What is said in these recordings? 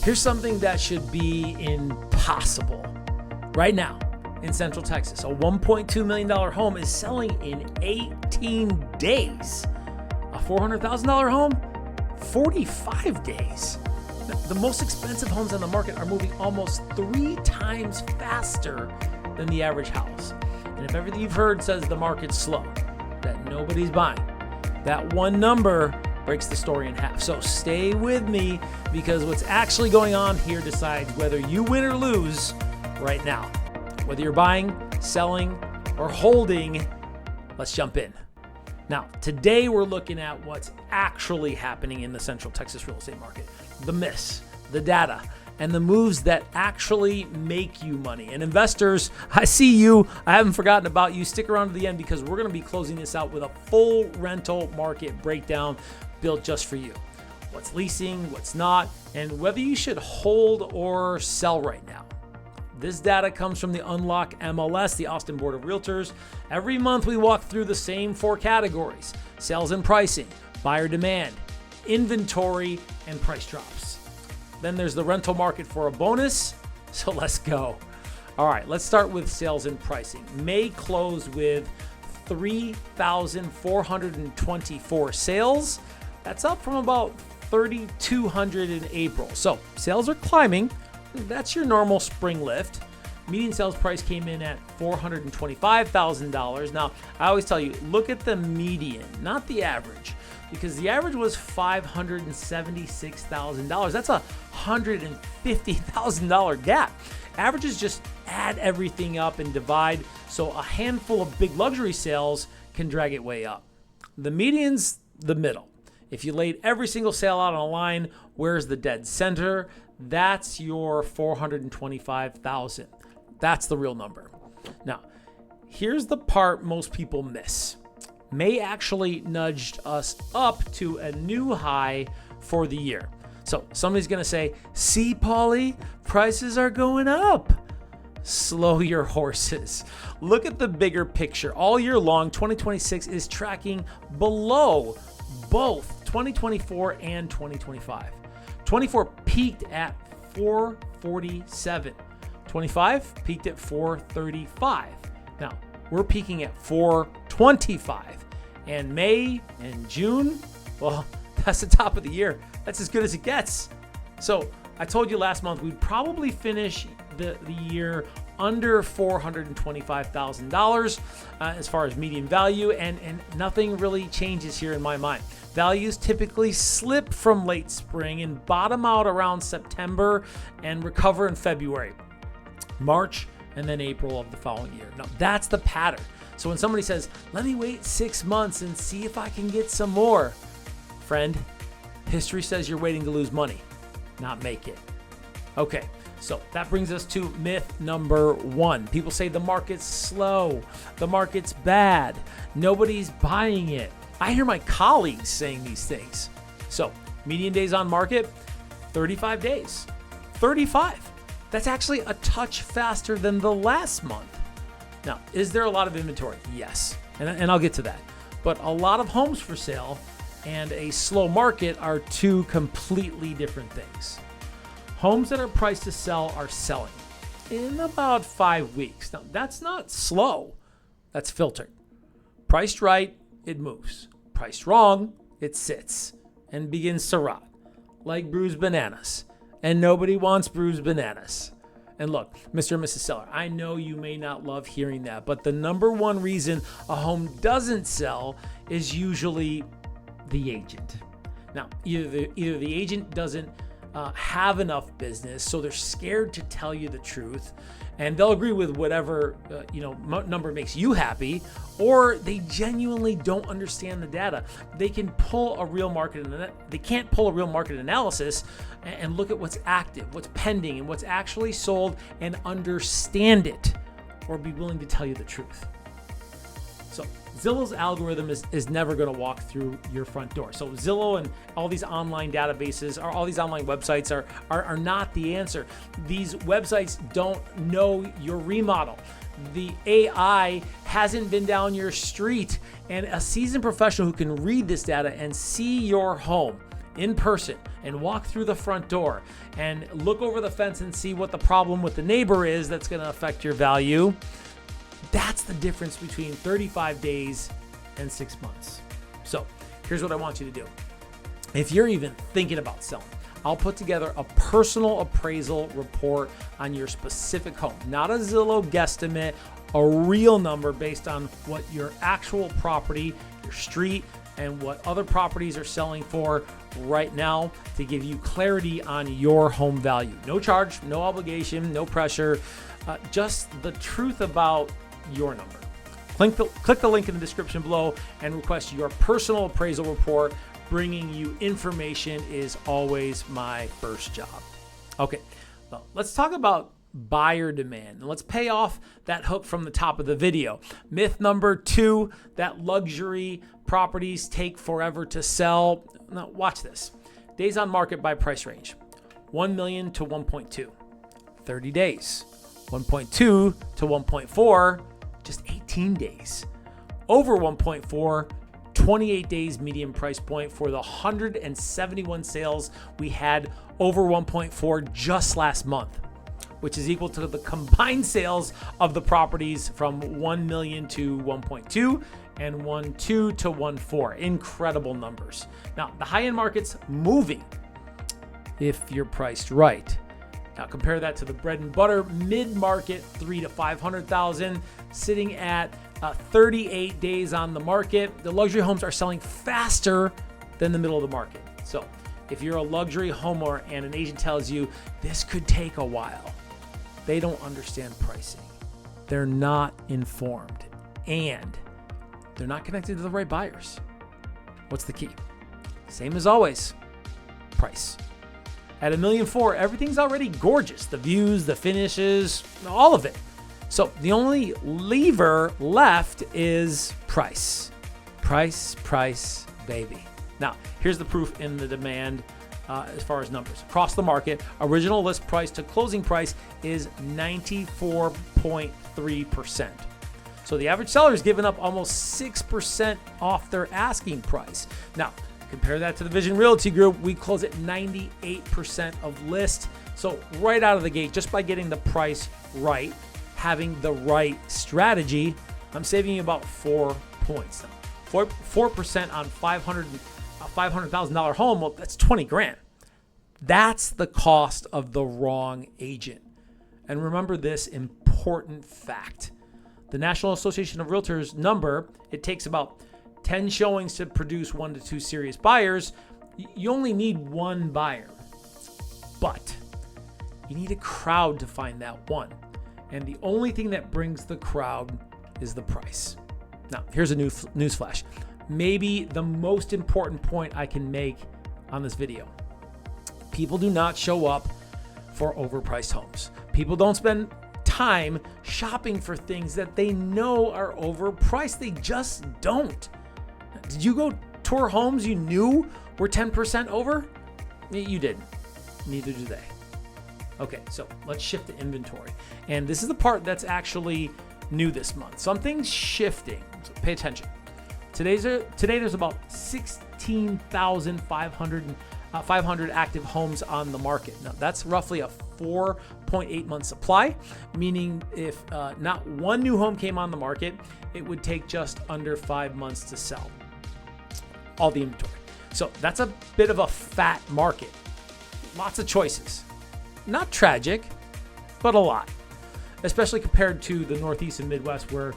Here's something that should be impossible right now in Central Texas. A $1.2 million home is selling in 18 days. A $400,000 home, 45 days. The most expensive homes on the market are moving almost 3 times faster than the average house. And if everything you've heard says the market's slow, that nobody's buying, that one number breaks the story in half. So stay with me, because what's actually going on here decides whether you win or lose right now. Whether you're buying, selling, or holding, let's jump in. Now, today we're looking at what's actually happening in the Central Texas real estate market. The myths, the data, and the moves that actually make you money. And investors, I see you. I haven't forgotten about you. Stick around to the end, because we're going to be closing this out with a full rental market breakdown built just for you. What's leasing, what's not, and whether you should hold or sell right now. This data comes from the Unlock MLS, the Austin Board of Realtors. Every month we walk through the same 4 categories: sales and pricing, buyer demand, inventory, and price drops. Then there's the rental market for a bonus, so let's go. All right, let's start with sales and pricing. May closed with 3,424 sales. That's up from about 3,200 in April. So sales are climbing. That's your normal spring lift. Median sales price came in at $425,000. Now, I always tell you, look at the median, not the average, because the average was $576,000. That's a $150,000 gap. Averages just add everything up and divide, so a handful of big luxury sales can drag it way up. The median's the middle. If you laid every single sale out on a line, where's the dead center? That's your $425,000. That's the real number. Now, here's the part most people miss. May actually nudged us up to a new high for the year. So somebody's going to say, see, Pauly, prices are going up. Slow your horses. Look at the bigger picture. All year long, 2026 is tracking below both 2024 and 2025. 24 peaked at 447. 25 peaked at 435. Now, we're peaking at 425. And May and June, well, that's the top of the year. That's as good as it gets. So I told you last month we'd probably finish the year under $425,000 as far as median value, and nothing really changes here in my mind. Values typically slip from late spring and bottom out around September and recover in February, March, and then April of the following year. Now, that's the pattern. So when somebody says, let me wait 6 months and see if I can get some more, friend, history says you're waiting to lose money, not make it. Okay, so that brings us to myth number 1. People say the market's slow, the market's bad, nobody's buying it. I hear my colleagues saying these things. So median days on market, 35 days. 35. That's actually a touch faster than the last month. Now, is there a lot of inventory? Yes, and I'll get to that. But a lot of homes for sale and a slow market are 2 completely different things. Homes that are priced to sell are selling in about 5 weeks. Now, that's not slow. That's filtered. Priced right, it moves. Priced wrong, it sits and begins to rot like bruised bananas. And nobody wants bruised bananas. And look, Mr. and Mrs. Seller, I know you may not love hearing that, but the number one reason a home doesn't sell is usually the agent. Now, either the agent doesn't have enough business, so they're scared to tell you the truth, and they'll agree with whatever number makes you happy, or they genuinely don't understand the data. They can pull a real market, they can't pull a real market analysis and look at what's active, what's pending, and what's actually sold, and understand it, or be willing to tell you the truth. So Zillow's algorithm is never going to walk through your front door. So Zillow and all these online databases, or all these online websites are not the answer. These websites don't know your remodel. The AI hasn't been down your street, and a seasoned professional who can read this data and see your home in person and walk through the front door and look over the fence and see what the problem with the neighbor is that's going to affect your value, that's the difference between 35 days and 6 months. So here's what I want you to do. If you're even thinking about selling, I'll put together a personal appraisal report on your specific home, not a Zillow guesstimate, a real number based on what your actual property, your street, and what other properties are selling for right now to give you clarity on your home value. No charge, no obligation, no pressure, just the truth about your number. Click the link in the description below and request your personal appraisal report. Bringing you information is always my first job. Okay, well, let's talk about buyer demand. And let's pay off that hook from the top of the video. Myth number 2, that luxury properties take forever to sell. Now watch this. Days on market by price range. 1 million to 1.2. 30 days. 1.2 to 1.4, just 18 days. Over 1.4, 28 days median price point for the 171 sales we had over 1.4 just last month, which is equal to the combined sales of the properties from 1 million to 1.2 and 1.2 to 1.4. Incredible numbers. Now, the high-end market's moving if you're priced right. Now, compare that to the bread and butter mid-market, 300,000 to 500,000, sitting at 38 days on the market. The luxury homes are selling faster than the middle of the market. So if you're a luxury homeowner and an agent tells you this could take a while, they don't understand pricing. They're not informed, and they're not connected to the right buyers. What's the key? Same as always, price. At $1.4 million, everything's already gorgeous. The views, the finishes, all of it. So the only lever left is price. Price, baby. Now, here's the proof in the demand as far as numbers. Across the market, original list price to closing price is 94.3%. So the average seller is giving up almost 6% off their asking price. Now, compare that to the Vision Realty Group. We close at 98% of list. So right out of the gate, just by getting the price right, having the right strategy, I'm saving you about 4 points. 4% on $500,000 home, well, that's 20 grand. That's the cost of the wrong agent. And remember this important fact. The National Association of Realtors number, it takes about 10 showings to produce 1 to 2 serious buyers. You only need one buyer, but you need a crowd to find that one. And the only thing that brings the crowd is the price. Now, here's a news flash. Maybe the most important point I can make on this video. People do not show up for overpriced homes. People don't spend time shopping for things that they know are overpriced. They just don't. Did you go tour homes you knew were 10% over? You didn't. Neither do they. Okay, so let's shift to inventory. And this is the part that's actually new this month. Something's shifting, so pay attention. Today there's about 16,500 active homes on the market. Now that's roughly a 4.8 month supply, meaning if not one new home came on the market, it would take just under 5 months to sell all the inventory. So that's a bit of a fat market. Lots of choices. Not tragic, but a lot, especially compared to the Northeast and Midwest where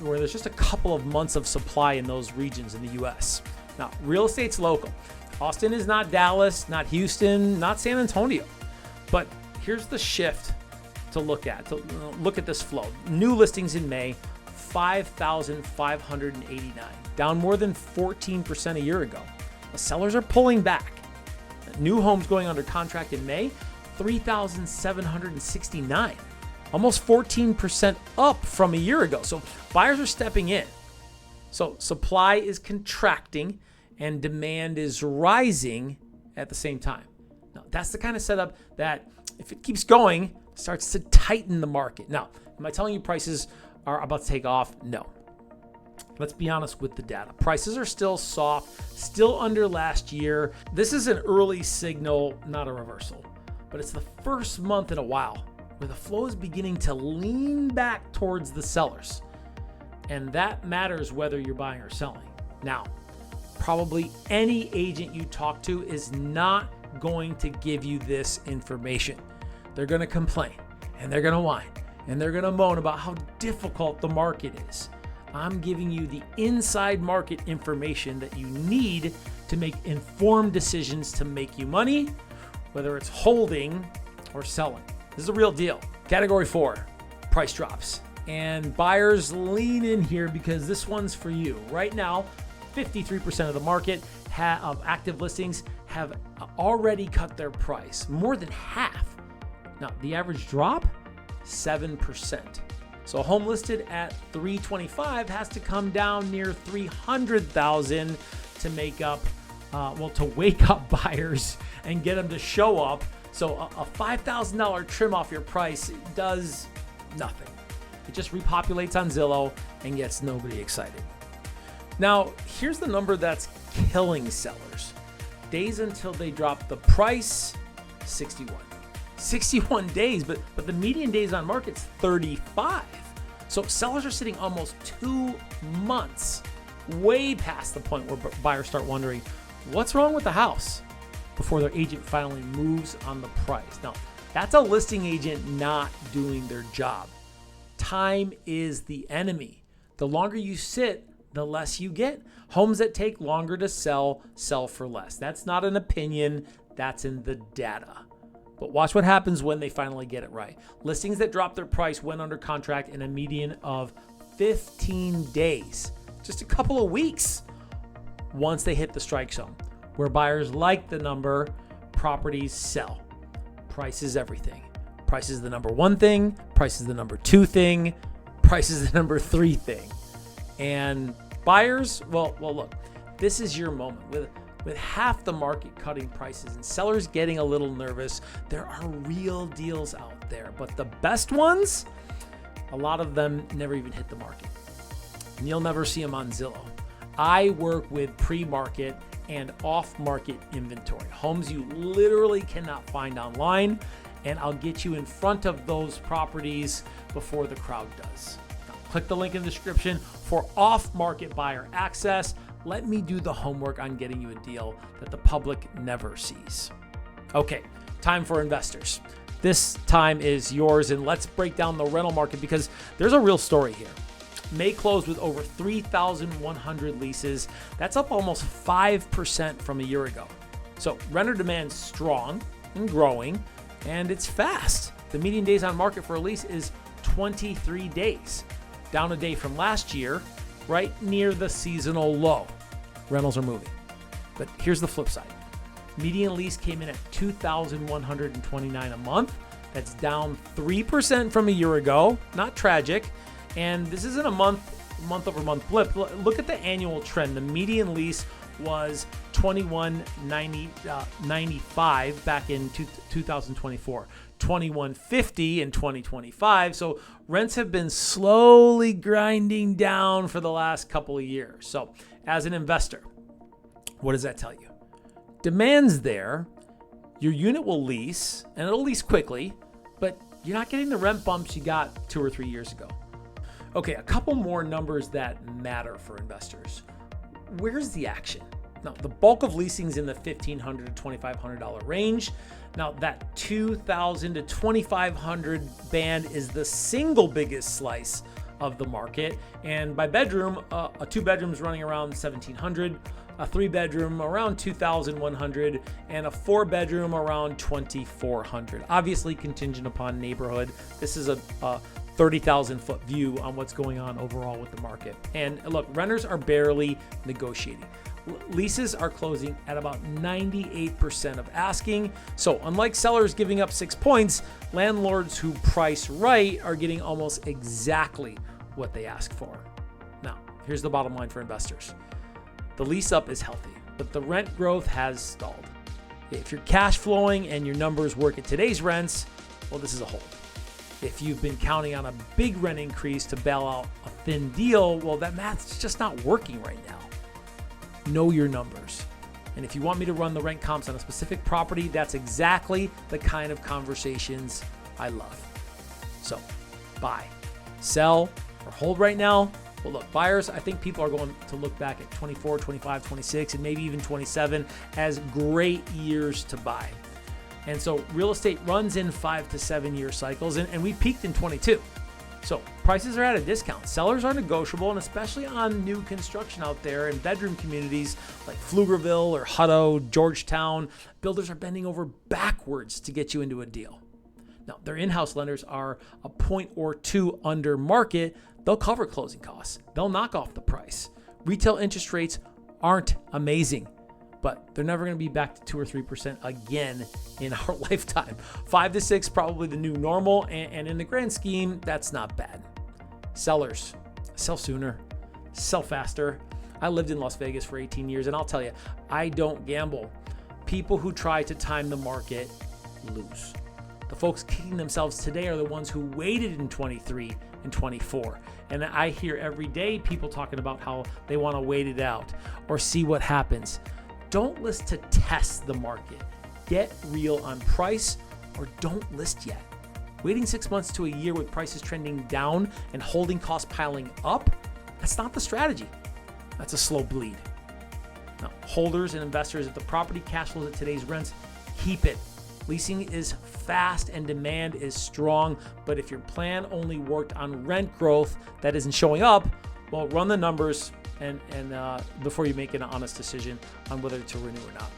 there's just a couple of months of supply in those regions in the U.S. Now, real estate's local. Austin is not Dallas, not Houston, not San Antonio. But here's the shift to look at. To look at this flow. New listings in May, 5,589, down more than 14% a year ago. The sellers are pulling back. New homes going under contract in May, 3,769, almost 14% up from a year ago. So buyers are stepping in. So supply is contracting and demand is rising at the same time. Now, that's the kind of setup that, if it keeps going, starts to tighten the market. Now, am I telling you prices are about to take off? No. Let's be honest with the data. Prices are still soft, still under last year. This is an early signal, not a reversal, but it's the first month in a while where the flow is beginning to lean back towards the sellers. And that matters whether you're buying or selling. Now, probably any agent you talk to is not going to give you this information. They're going to complain and they're going to whine and they're going to moan about how difficult the market is. I'm giving you the inside market information that you need to make informed decisions to make you money, whether it's holding or selling. This is a real deal. Category 4, price drops. And buyers lean in here because this one's for you. Right now, 53% of the market of active listings have already cut their price, more than half. Now, the average drop, 7%. So a home listed at $325 has to come down near $300,000 to make up, to wake up buyers and get them to show up. So a $5,000 trim off your price does nothing. It just repopulates on Zillow and gets nobody excited. Now, here's the number that's killing sellers. Days until they drop the price, 61. 61 days, but the median days on market's 35. So sellers are sitting almost 2 months, way past the point where buyers start wondering, what's wrong with the house? Before their agent finally moves on the price. Now, that's a listing agent not doing their job. Time is the enemy. The longer you sit, the less you get. Homes that take longer to sell for less. That's not an opinion, that's in the data. But watch what happens when they finally get it right. Listings that drop their price went under contract in a median of 15 days, just a couple of weeks, once they hit the strike zone. Where buyers like the number, properties sell. Price is everything. Price is the number one thing, price is the number two thing, price is the number three thing. And buyers, well, look, this is your moment. With half the market cutting prices and sellers getting a little nervous, there are real deals out there. But the best ones, a lot of them never even hit the market. And you'll never see them on Zillow. I work with pre-market and off-market inventory. Homes you literally cannot find online, and I'll get you in front of those properties before the crowd does. Now, click the link in the description for off-market buyer access. Let me do the homework on getting you a deal that the public never sees. Okay, time for investors. This time is yours, and let's break down the rental market because there's a real story here. May closed with over 3,100 leases. That's up almost 5% from a year ago. So renter demand's strong and growing, and it's fast. The median days on market for a lease is 23 days, down a day from last year, right near the seasonal low. Rentals are moving. But here's the flip side. Median lease came in at $2,129 a month. That's down 3% from a year ago. Not tragic. And this isn't a month-over-month blip. Look at the annual trend. The median lease was $2,195 back in 2024, $2,150 in 2025. So rents have been slowly grinding down for the last couple of years. So as an investor, what does that tell you? Demand's there. Your unit will lease, and it'll lease quickly, but you're not getting the rent bumps you got 2 or 3 years ago. Okay, a couple more numbers that matter for investors. Where's the action? Now, the bulk of leasing's in the $1,500 to $2,500 range. Now, that $2,000 to $2,500 band is the single biggest slice of the market. And by bedroom, a 2-bedroom's running around $1,700, a 3-bedroom around $2,100, and a 4-bedroom around $2,400. Obviously contingent upon neighborhood. This is a 30,000-foot view on what's going on overall with the market. And look, renters are barely negotiating. Leases are closing at about 98% of asking. So unlike sellers giving up 6 points, landlords who price right are getting almost exactly what they ask for. Now, here's the bottom line for investors. The lease up is healthy, but the rent growth has stalled. If you're cash flowing and your numbers work at today's rents, well, this is a hold. If you've been counting on a big rent increase to bail out a thin deal, well, that math's just not working right now. Know your numbers. And if you want me to run the rent comps on a specific property, that's exactly the kind of conversations I love. So buy, sell, or hold right now. Well, look, buyers, I think people are going to look back at 24, 25, 26, and maybe even 27 as great years to buy. And so real estate runs in 5 to 7 year cycles, and we peaked in 22. So prices are at a discount. Sellers are negotiable, and especially on new construction out there in bedroom communities like Pflugerville or Hutto, Georgetown, builders are bending over backwards to get you into a deal. Now, their in-house lenders are a point or two under market. They'll cover closing costs. They'll knock off the price. Retail interest rates aren't amazing, but they're never going to be back to 2 or 3% again in our lifetime. 5 to 6, probably the new normal. And in the grand scheme, that's not bad. Sellers, sell sooner, sell faster. I lived in Las Vegas for 18 years, and I'll tell you, I don't gamble. People who try to time the market lose. The folks kicking themselves today are the ones who waited in 23 and 24. And I hear every day people talking about how they want to wait it out or see what happens. Don't list to test the market. Get real on price, or don't list yet. Waiting 6 months to a year with prices trending down and holding costs piling up, that's not the strategy. That's a slow bleed. Now, holders and investors, if the property cash flows at today's rents, keep it. Leasing is fast and demand is strong, but if your plan only worked on rent growth that isn't showing up, well, run the numbers and before you make an honest decision on whether to renew or not.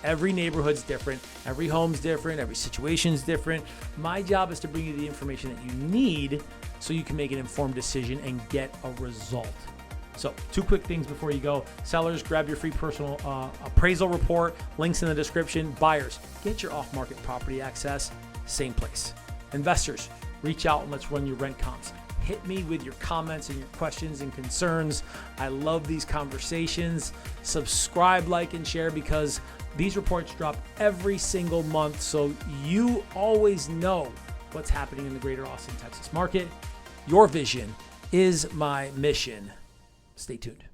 Every neighborhood's different, every home's different, every situation's different. My job is to bring you the information that you need so you can make an informed decision and get a result. So 2 quick things before you go. Sellers, grab your free personal appraisal report. Links in the description. Buyers, get your off-market property access. Same place. Investors, reach out and let's run your rent comps. Hit me with your comments and your questions and concerns. I love these conversations. Subscribe, like, and share because these reports drop every single month, so you always know what's happening in the greater Austin, Texas market. Your vision is my mission. Stay tuned.